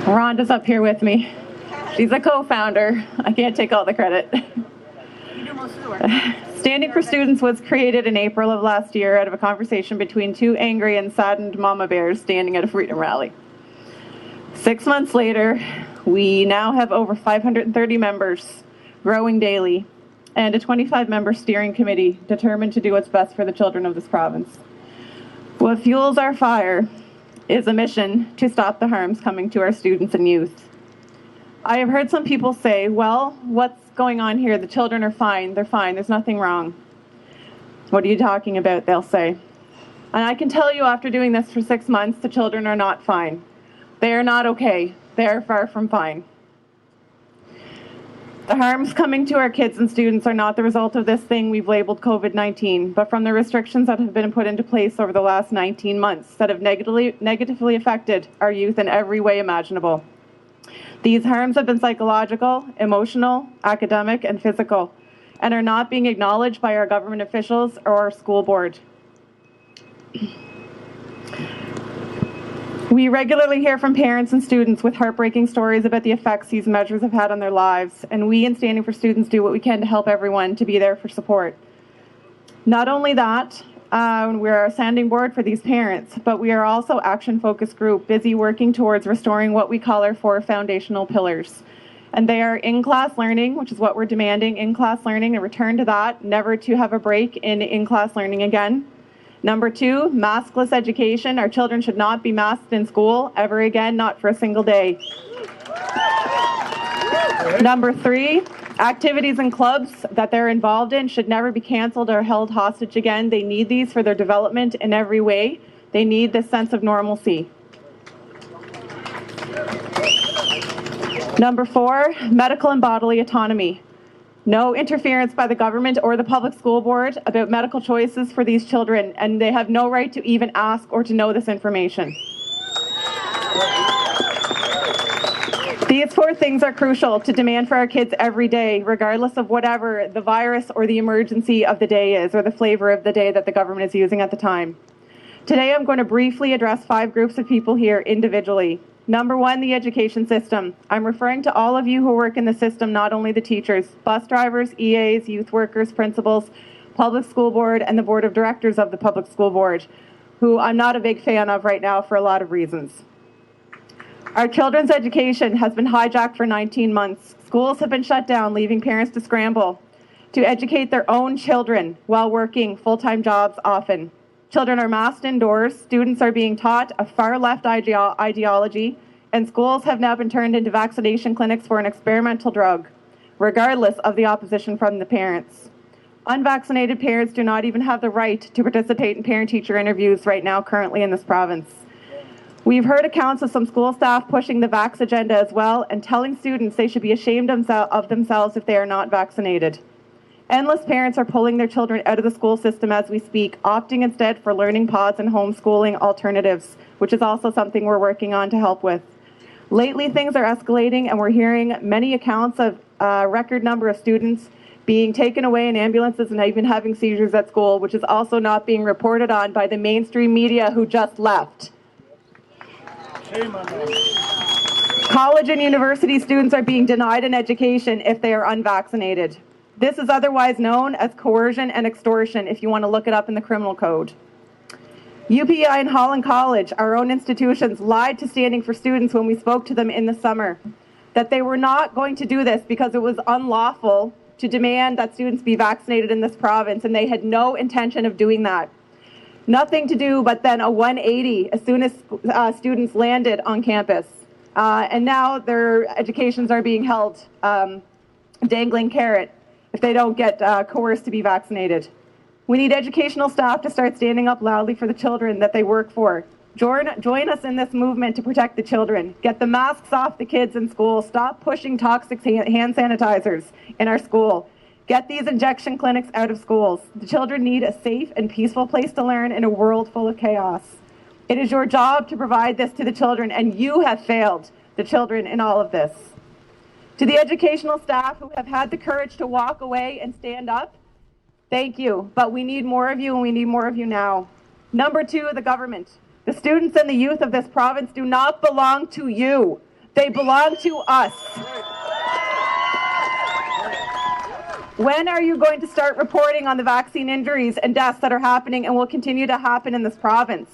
Rhonda's up here with me. She's a co-founder. I can't take all the credit. Standing for Students was created in April of last year out of a conversation between two angry and saddened mama bears standing at a freedom rally. 6 months later, we now have over 530 members, growing daily, and a 25-member steering committee determined to do what's best for the children of this province. What fuels our fire is a mission to stop the harms coming to our students and youth. I have heard some people say, well, what's going on here? The children are fine. They're fine. There's nothing wrong. What are you talking about? They'll say. And I can tell you after doing this for 6 months, the children are not fine. They are not okay. They are far from fine. The harms coming to our kids and students are not the result of this thing we've labeled COVID-19, but from the restrictions that have been put into place over the last 19 months that have negatively affected our youth in every way imaginable. These harms have been psychological, emotional, academic, and physical, and are not being acknowledged by our government officials or our school board. We regularly hear from parents and students with heartbreaking stories about the effects these measures have had on their lives, and we in Standing for Students do what we can to help everyone to be there for support. Not only that, we're a sounding board for these parents, but we are also action-focused group busy working towards restoring what we call our 4 foundational pillars. And they are in-class learning, which is what we're demanding, in-class learning, a return to that, never to have a break in in-class learning again. Number 2, maskless education. Our children should not be masked in school ever again, not for a single day. Number 3, activities and clubs that they're involved in should never be canceled or held hostage again. They need these for their development in every way. They need this sense of normalcy. Number 4, medical and bodily autonomy. No interference by the government or the public school board about medical choices for these children, and they have no right to even ask or to know this information. These 4 things are crucial to demand for our kids every day, regardless of whatever the virus or the emergency of the day is, or the flavor of the day that the government is using at the time. Today, I'm going to briefly address 5 groups of people here individually. Number 1, the education system. I'm referring to all of you who work in the system, not only the teachers, bus drivers, EAs, youth workers, principals, public school board, and the board of directors of the public school board, who I'm not a big fan of right now for a lot of reasons. Our children's education has been hijacked for 19 months. Schools have been shut down, leaving parents to scramble to educate their own children while working full-time jobs often. Children are masked indoors, students are being taught a far-left ideology, and schools have now been turned into vaccination clinics for an experimental drug, regardless of the opposition from the parents. Unvaccinated parents do not even have the right to participate in parent-teacher interviews right now currently in this province. We've heard accounts of some school staff pushing the vax agenda as well and telling students they should be ashamed of themselves if they are not vaccinated. Endless parents are pulling their children out of the school system as we speak, opting instead for learning pods and homeschooling alternatives, which is also something we're working on to help with. Lately, things are escalating, and we're hearing many accounts of a record number of students being taken away in ambulances and even having seizures at school, which is also not being reported on by the mainstream media who just left. Shame on them. College and university students are being denied an education if they are unvaccinated. This is otherwise known as coercion and extortion if you want to look it up in the criminal code. UPEI and Holland College, our own institutions, lied to Standing for Students when we spoke to them in the summer, that they were not going to do this because it was unlawful to demand that students be vaccinated in this province, and they had no intention of doing that. Nothing to do but then a 180 as soon as students landed on campus. And now their educations are being held dangling carrot if they don't get coerced to be vaccinated. We need educational staff to start standing up loudly for the children that they work for. Join us in this movement to protect the children. Get the masks off the kids in school. Stop pushing toxic hand sanitizers in our school. Get these injection clinics out of schools. The children need a safe and peaceful place to learn in a world full of chaos. It is your job to provide this to the children, and you have failed the children in all of this. To the educational staff who have had the courage to walk away and stand up, thank you, but we need more of you, and we need more of you now. Number 2, the government. The students and the youth of this province do not belong to you. They belong to us. When are you going to start reporting on the vaccine injuries and deaths that are happening and will continue to happen in this province?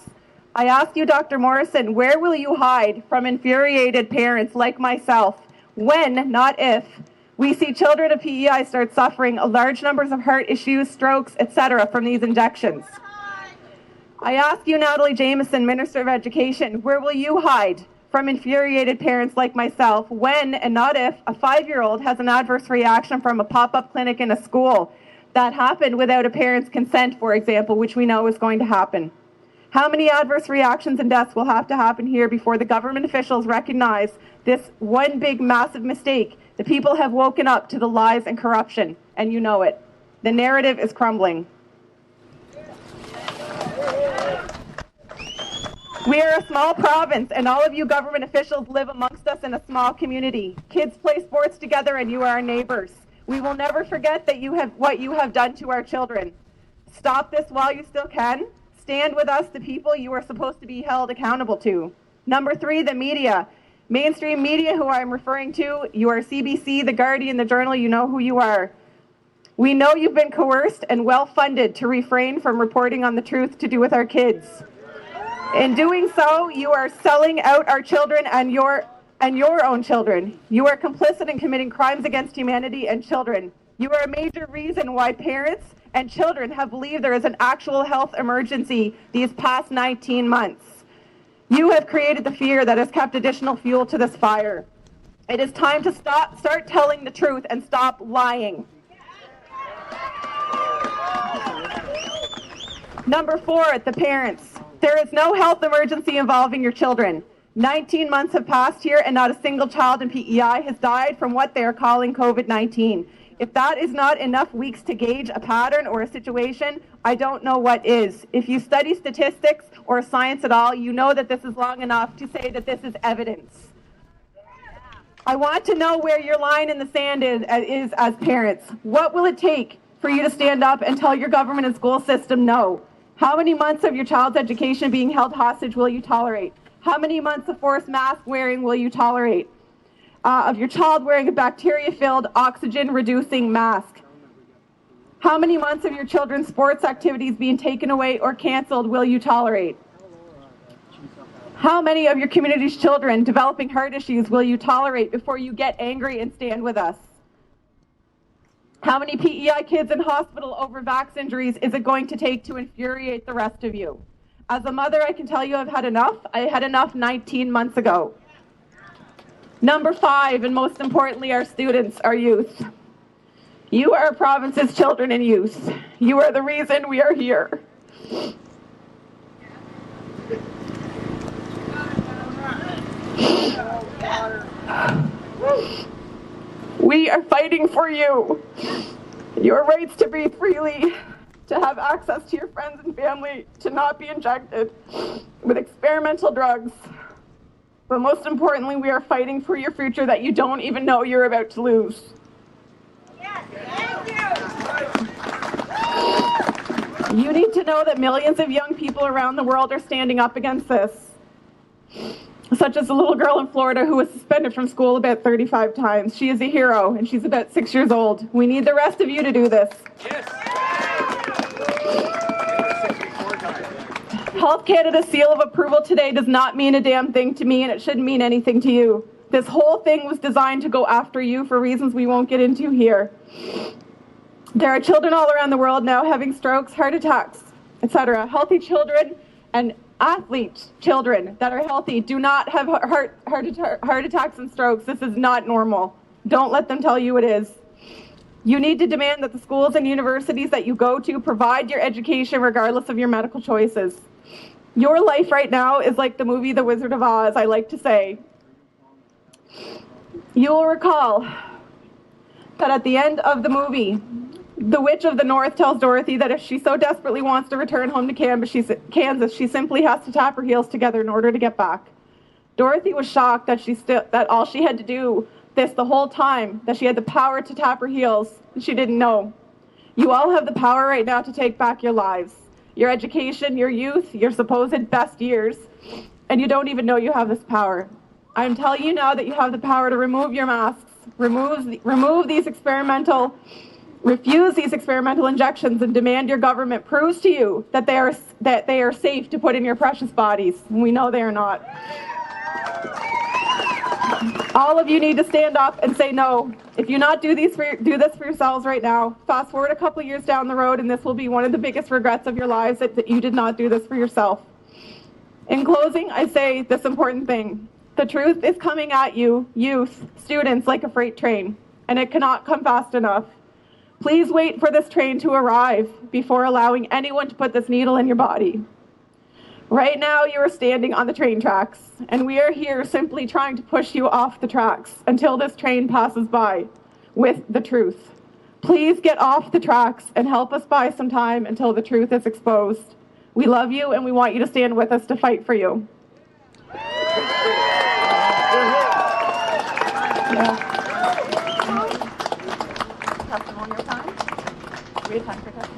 I ask you, Dr. Morrison, where will you hide from infuriated parents like myself when, not if, we see children of PEI start suffering large numbers of heart issues, strokes, etc. from these injections? I ask you, Natalie Jameson, Minister of Education, where will you hide from infuriated parents like myself when, and not if, a 5-year-old has an adverse reaction from a pop-up clinic in a school that happened without a parent's consent, for example, which we know is going to happen? How many adverse reactions and deaths will have to happen here before the government officials recognize this one big, massive mistake? The people have woken up to the lies and corruption, and you know it. The narrative is crumbling. We are a small province, and all of you government officials live amongst us in a small community. Kids play sports together, and you are our neighbors. We will never forget that what you have done to our children. Stop this while you still can. Stand with us, the people you are supposed to be held accountable to. Number 3, the media. Mainstream media, who I'm referring to, you are CBC, The Guardian, The Journal, you know who you are. We know you've been coerced and well-funded to refrain from reporting on the truth to do with our kids. In doing so, you are selling out our children and your own children. You are complicit in committing crimes against humanity and children. You are a major reason why parents and children have believed there is an actual health emergency these past 19 months. You have created the fear that has kept additional fuel to this fire. It is time to start telling the truth and stop lying. Number 4, the parents. There is no health emergency involving your children. 19 months have passed here and not a single child in PEI has died from what they are calling COVID-19. If that is not enough weeks to gauge a pattern or a situation, I don't know what is. If you study statistics or science at all, you know that this is long enough to say that this is evidence. I want to know where your line in the sand is as parents. What will it take for you to stand up and tell your government and school system no? How many months of your child's education being held hostage will you tolerate? How many months of forced mask wearing will you tolerate? Of your child wearing a bacteria-filled, oxygen-reducing mask? How many months of your children's sports activities being taken away or canceled will you tolerate? How many of your community's children developing heart issues will you tolerate before you get angry and stand with us? How many PEI kids in hospital over vax injuries is it going to take to infuriate the rest of you? As a mother, I can tell you I've had enough. I had enough 19 months ago. Number 5, and most importantly, our students, our youth. You are our province's children and youth. You are the reason we are here. We are fighting for you. Your rights to breathe freely, to have access to your friends and family, to not be injected with experimental drugs. But most importantly, we are fighting for your future that you don't even know you're about to lose. Yes, thank you. You need to know that millions of young people around the world are standing up against this. Such as the little girl in Florida who was suspended from school about 35 times. She is a hero, and she's about 6 years old. We need the rest of you to do this. Yes. Health Canada's seal of approval today does not mean a damn thing to me, and it shouldn't mean anything to you. This whole thing was designed to go after you for reasons we won't get into here. There are children all around the world now having strokes, heart attacks, etc. Healthy children and athlete children that are healthy do not have heart attacks and strokes. This is not normal. Don't let them tell you it is. You need to demand that the schools and universities that you go to provide your education regardless of your medical choices. Your life right now is like the movie The Wizard of Oz, I like to say. You will recall that at the end of the movie, the Witch of the North tells Dorothy that if she so desperately wants to return home to Kansas, she simply has to tap her heels together in order to get back. Dorothy was shocked that all she had to do the whole time, that she had the power to tap her heels, and she didn't know. You all have the power right now to take back your lives. your education, your youth, your supposed best years, and you don't even know you have this power. I'm telling you now that you have the power to remove your masks, refuse these experimental injections, and demand your government proves to you that they are safe to put in your precious bodies. We know they are not. All of you need to stand up and say no. If you not do this for yourselves right now, fast forward a couple years down the road, and this will be one of the biggest regrets of your lives, that you did not do this for yourself. In closing, I say this important thing. The truth is coming at you, youth, students, like a freight train, and it cannot come fast enough. Please wait for this train to arrive before allowing anyone to put this needle in your body. Right now, you are standing on the train tracks, and we are here simply trying to push you off the tracks until this train passes by with the truth. Please get off the tracks and help us buy some time until the truth is exposed. We love you, and we want you to stand with us to fight for you. Testimonial time? We have time for testimony.